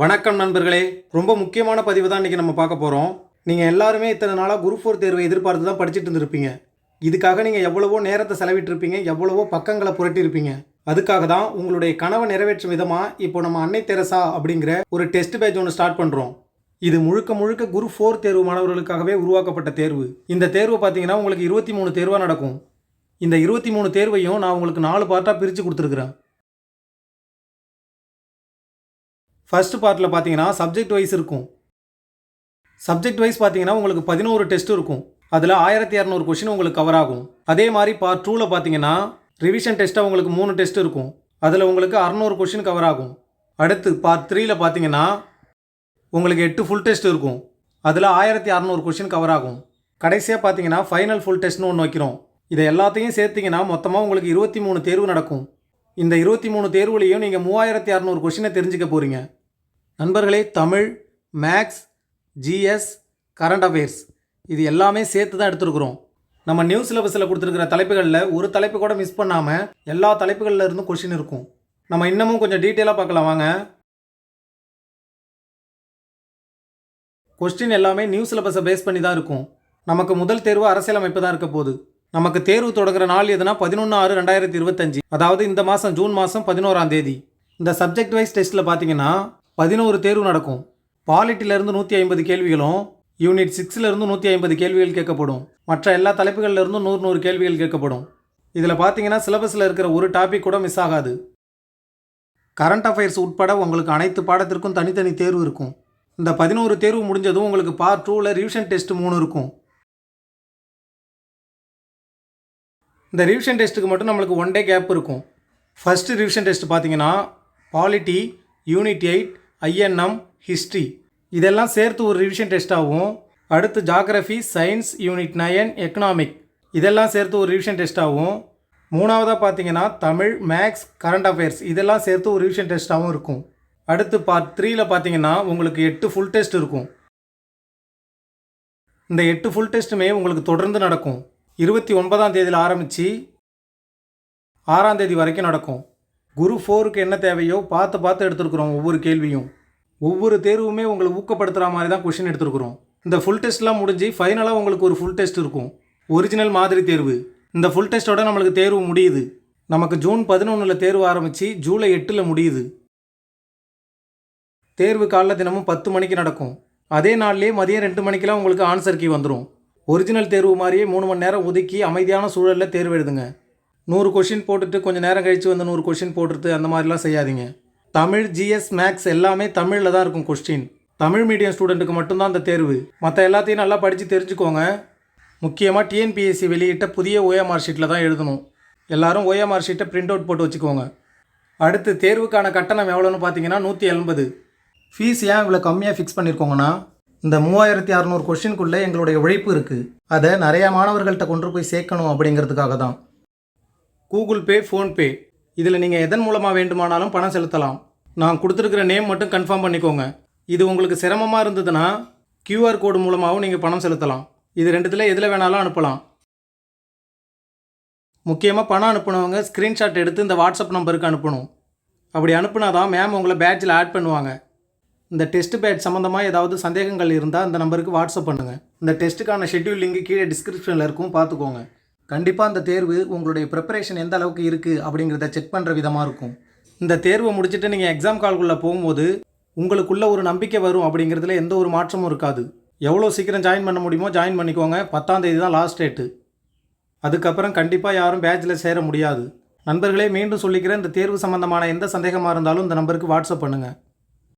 வணக்கம் நண்பர்களே, ரொம்ப முக்கியமான பதிவு தான் இன்றைக்கி நம்ம பார்க்க போகிறோம். நீங்கள் எல்லாருமே இத்தனை நாளாக குரூப் 4 தேர்வை எதிர்பார்த்து தான் படிச்சுட்டு இருந்திருப்பீங்க. இதுக்காக நீங்கள் எவ்வளவோ நேரத்தை செலவிட்டிருப்பீங்க, எவ்வளவோ பக்கங்களை புரட்டியிருப்பீங்க. அதுக்காக தான் உங்களுடைய கனவை நிறைவேற்றும் விதமாக இப்போ நம்ம அன்னை தெரசா அப்படிங்கிற ஒரு டெஸ்ட் பேட்ச் ஒன்று ஸ்டார்ட் பண்ணுறோம். இது முழுக்க முழுக்க குரூப் 4 தேர்வு மாணவர்களுக்காகவே உருவாக்கப்பட்ட தேர்வு. இந்த தேர்வு பார்த்தீங்கன்னா உங்களுக்கு 23 தேர்வாக நடக்கும். இந்த 23 தேர்வையும் நான் உங்களுக்கு 4 பார்ட்டாக பிரித்து கொடுத்துருக்குறேன். ஃபர்ஸ்ட் பார்ட்டில் பார்த்தீங்கன்னா சப்ஜெக்ட் வைஸ் இருக்கும். சப்ஜெக்ட் வைஸ் பார்த்தீங்கன்னா உங்களுக்கு 11 டெஸ்ட் இருக்கும். அதில் 1200 கொஷின் உங்களுக்கு கவர் ஆகும். அதே மாதிரி பார்ட் 2ல் பார்த்தீங்கன்னா ரிவிஷன் டெஸ்ட்டாக உங்களுக்கு 3 டெஸ்ட் இருக்கும். அதில் உங்களுக்கு 600 கொஷின் கவர் ஆகும். அடுத்து பார்ட் 3ல் பார்த்தீங்கன்னா உங்களுக்கு 8 ஃபுல் டெஸ்ட் இருக்கும். அதில் 1600 கொஷின் கவர் ஆகும். கடைசியாக பார்த்தீங்கன்னா ஃபைனல் ஃபுல் டெஸ்ட்னு ஒன்று வைக்கிறோம். இதை எல்லாத்தையும் சேர்த்திங்கன்னா மொத்தமாக உங்களுக்கு 23 தேர்வு நடக்கும். இந்த 23 தேர்வுலையும் நீங்கள் 3600 கொஷினை தெரிஞ்சுக்க போகிறீங்க. நண்பர்களே, Tamil, maths, GS, current affairs இது எல்லாமே சேர்த்து தான் எடுத்துருக்குறோம். நம்ம நியூ சிலபஸில் கொடுத்துருக்கிற தலைப்புகளில் ஒரு தலைப்பு கூட மிஸ் பண்ணாமல் எல்லா தலைப்புகளில் இருந்தும் கொஷின் இருக்கும். நம்ம இன்னமும் கொஞ்சம் டீட்டெயிலாக பார்க்கலாம் வாங்க. கொஸ்டின் எல்லாமே நியூ சிலபஸை பேஸ் பண்ணி தான் இருக்கும். நமக்கு முதல் தேர்வு அரசியலமைப்பு தான் இருக்க போகுது. நமக்கு தேர்வு தொடங்குற நாள் எதுனா 11/6/2025, அதாவது இந்த மாதம் ஜூன் மாதம் 11ஆம் தேதி. இந்த சப்ஜெக்ட் வைஸ் டெஸ்ட்டில் பார்த்தீங்கன்னா 11 தேர்வு நடக்கும். பாலிட்டியிலேருந்து 150 கேள்விகளும், யூனிட் 6லேருந்து 150 கேள்விகள் கேட்கப்படும். மற்ற எல்லா தலைப்புகளிலிருந்தும் 100 கேள்விகள் கேட்கப்படும். இதில் பார்த்தீங்கன்னா சிலபஸில் இருக்கிற ஒரு டாபிக் கூட மிஸ் ஆகாது. கரண்ட் அஃபேர்ஸ் உட்பட உங்களுக்கு அனைத்து பாடத்திற்கும் தனித்தனி தேர்வு இருக்கும். இந்த 11 தேர்வு முடிஞ்சதும் உங்களுக்கு பார்ட் 2ல் ரிவிஷன் டெஸ்ட் 3 இருக்கும். இந்த ரிவிஷன் டெஸ்ட்டுக்கு மட்டும் நம்மளுக்கு 1 டே கேப் இருக்கும். ஃபஸ்ட்டு ரிவிஷன் டெஸ்ட் பார்த்தீங்கன்னா பாலிட்டி, யூனிட் 8, ஐஎன்எம், ஹிஸ்ட்ரி இதெல்லாம் சேர்த்து ஒரு ரிவிஷன் டெஸ்ட்டாகவும், அடுத்து ஜாகிரஃபி, சயின்ஸ், யூனிட் 9, எக்கனாமிக் இதெல்லாம் சேர்த்து ஒரு ரிவிஷன் டெஸ்ட்டாகவும், மூணாவதாக பார்த்தீங்கன்னா தமிழ், மேக்ஸ், கரண்ட் அஃபேர்ஸ் இதெல்லாம் சேர்த்து ஒரு ரிவிஷன் டெஸ்ட்டாகவும் இருக்கும். அடுத்து பார்ட் 3ல் பார்த்தீங்கன்னா உங்களுக்கு 8 ஃபுல் டெஸ்ட் இருக்கும். இந்த 8 ஃபுல் டெஸ்ட்டுமே உங்களுக்கு தொடர்ந்து நடக்கும். 29ஆம் தேதியில் ஆரம்பித்து 6ஆம் தேதி வரைக்கும் நடக்கும். குரூப் 4க்கு என்ன தேவையோ பார்த்து எடுத்துருக்குறோம். ஒவ்வொரு கேள்வியும், ஒவ்வொரு தேர்வுமே உங்களை ஊக்கப்படுத்துகிற மாதிரி தான் கொஷின் எடுத்துருக்குறோம். இந்த ஃபுல் டெஸ்ட்லாம் முடிஞ்சு ஃபைனலாக உங்களுக்கு ஒரு ஃபுல் டெஸ்ட் இருக்கும், ஒரிஜினல் மாதிரி தேர்வு. இந்த ஃபுல் டெஸ்ட்டோட நம்மளுக்கு தேர்வு முடியுது. நமக்கு ஜூன் 11ல் தேர்வு ஆரம்பித்து ஜூலை 8ல் முடியுது. தேர்வு காலைல தினமும் 10 மணிக்கு நடக்கும். அதே நாள்லேயே மதியம் 2 மணிக்கெலாம் உங்களுக்கு ஆன்சர் கீ வந்துடும். ஒரிஜினல் தேர்வு மாதிரியே 3 மணி நேரம் ஒதுக்கி அமைதியான சூழலில் தேர்வு எழுதுங்க. 100 கொஷின் போட்டுட்டு கொஞ்சம் நேரம் கழித்து வந்து 100 கொஷின் போட்டுட்டு அந்த மாதிரிலாம் செய்யாதீங்க. தமிழ், ஜிஎஸ், மேக்ஸ் எல்லாமே தமிழில் தான் இருக்கும் கொஸ்டின். தமிழ் மீடியம் ஸ்டூடெண்ட்டுக்கு மட்டும்தான் அந்த தேர்வு. மற்ற எல்லாத்தையும் நல்லா படித்து தெரிஞ்சுக்கோங்க. முக்கியமாக டிஎன்பிஎஸ்சி வெளியிட்ட புதிய ஓஎம்ஆர் ஷீட்டில் தான் எழுதணும். எல்லோரும் ஓஎம்ஆர் ஷீட்டை பிரிண்ட் அவுட் போட்டு வச்சுக்கோங்க. அடுத்து தேர்வுக்கான கட்டணம் எவ்வளோன்னு பார்த்தீங்கன்னா 180. ஃபீஸ் ஏன் இவ்வளோ கம்மியாக ஃபிக்ஸ் பண்ணியிருக்கோங்கன்னா, இந்த 3600 கொஷினுக்குள்ளே எங்களுடைய உழைப்பு இருக்குது. அதை நிறையா மாணவர்கள்ட்ட கொண்டு போய் சேர்க்கணும் அப்படிங்கிறதுக்காக தான். கூகுள் பே, ஃபோன்பே இதில் நீங்கள் எதன் மூலமாக வேண்டுமானாலும் பணம் செலுத்தலாம். நான் கொடுத்துருக்கிற நேம் மட்டும் கன்ஃபார்ம் பண்ணிக்கோங்க. இது உங்களுக்கு சிரமமாக இருந்ததுன்னா QR கோடு மூலமாகவும் நீங்கள் பணம் செலுத்தலாம். இது ரெண்டுத்தில் எதில் வேணாலும் அனுப்பலாம். முக்கியமாக பணம் அனுப்புனவங்க ஸ்க்ரீன்ஷாட் எடுத்து இந்த வாட்ஸ்அப் நம்பருக்கு அனுப்பணும். அப்படி அனுப்புனா தான் மேம் உங்களை பேட்சில் ஆட் பண்ணுவாங்க. இந்த டெஸ்ட் பேட்ச் சம்மந்தமாக ஏதாவது சந்தேகங்கள் இருந்தால் அந்த நம்பருக்கு வாட்ஸ்அப் பண்ணுங்கள். இந்த டெஸ்ட்டுக்கான ஷெட்யூல் லிங்க் கீழே டிஸ்கிரிப்ஷனில் இருக்கும், பார்த்துக்கோங்க. கண்டிப்பாக அந்த தேர்வு உங்களுடைய ப்ரிப்பரேஷன் எந்த அளவுக்கு இருக்குது அப்படிங்கிறத செக் பண்ணுற விதமாக இருக்கும். இந்த தேர்வை முடிச்சுட்டு நீங்கள் எக்ஸாம் கால்குள்ளே போகும்போது உங்களுக்குள்ள ஒரு நம்பிக்கை வரும் அப்படிங்கிறதுல எந்த ஒரு மாற்றமும் இருக்காது. எவ்வளோ சீக்கிரம் ஜாயின் பண்ண முடியுமோ ஜாயின் பண்ணிக்கோங்க. 10ஆம் தேதி தான் லாஸ்ட் டேட்டு. அதுக்கப்புறம் கண்டிப்பாக யாரும் பேட்சில் சேர முடியாது. நண்பர்களே, மீண்டும் சொல்லிக்கிறேன், இந்த தேர்வு சம்மந்தமான எந்த சந்தேகமாக இருந்தாலும் இந்த நம்பருக்கு வாட்ஸ்அப் பண்ணுங்கள்.